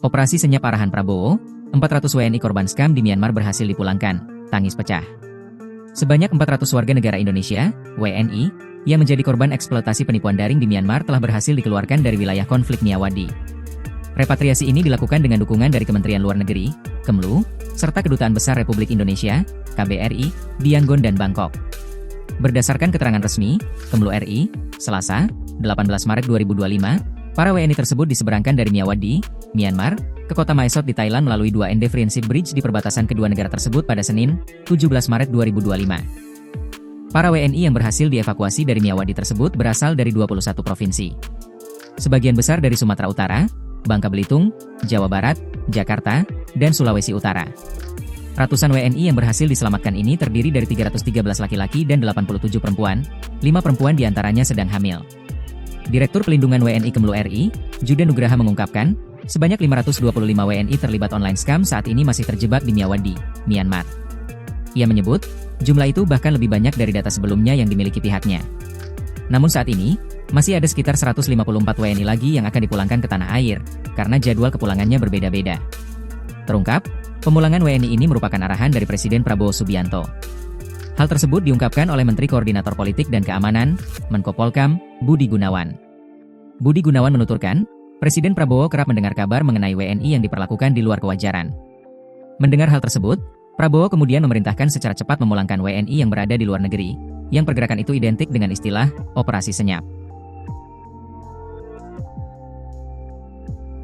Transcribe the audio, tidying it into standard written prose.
Operasi senyap arahan Prabowo, 400 WNI korban skam di Myanmar berhasil dipulangkan, tangis pecah. Sebanyak 400 warga negara Indonesia, WNI, yang menjadi korban eksploitasi penipuan daring di Myanmar telah berhasil dikeluarkan dari wilayah konflik Myawaddi. Repatriasi ini dilakukan dengan dukungan dari Kementerian Luar Negeri, Kemlu, serta Kedutaan Besar Republik Indonesia, KBRI, di Yangon dan Bangkok. Berdasarkan keterangan resmi, Kemlu RI, Selasa, 18 Maret 2025, para WNI tersebut diseberangkan dari Myawaddi, Myanmar, ke kota Mae Sot di Thailand melalui 2 ND Friendship Bridge di perbatasan kedua negara tersebut pada Senin, 17 Maret 2025. Para WNI yang berhasil dievakuasi dari Myawaddi tersebut berasal dari 21 provinsi. Sebagian besar dari Sumatera Utara, Bangka Belitung, Jawa Barat, Jakarta, dan Sulawesi Utara. Ratusan WNI yang berhasil diselamatkan ini terdiri dari 313 laki-laki dan 87 perempuan, 5 perempuan diantaranya sedang hamil. Direktur Pelindungan WNI Kemlu RI, Jude Nugraha mengungkapkan, sebanyak 525 WNI terlibat online scam saat ini masih terjebak di Myawaddi, Myanmar. Ia menyebut, jumlah itu bahkan lebih banyak dari data sebelumnya yang dimiliki pihaknya. Namun saat ini, masih ada sekitar 154 WNI lagi yang akan dipulangkan ke tanah air, karena jadwal kepulangannya berbeda-beda. Terungkap, pemulangan WNI ini merupakan arahan dari Presiden Prabowo Subianto. Hal tersebut diungkapkan oleh Menteri Koordinator Politik dan Keamanan, Menko Polkam, Budi Gunawan. Budi Gunawan menuturkan, Presiden Prabowo kerap mendengar kabar mengenai WNI yang diperlakukan di luar kewajaran. Mendengar hal tersebut, Prabowo kemudian memerintahkan secara cepat memulangkan WNI yang berada di luar negeri, yang pergerakan itu identik dengan istilah Operasi Senyap.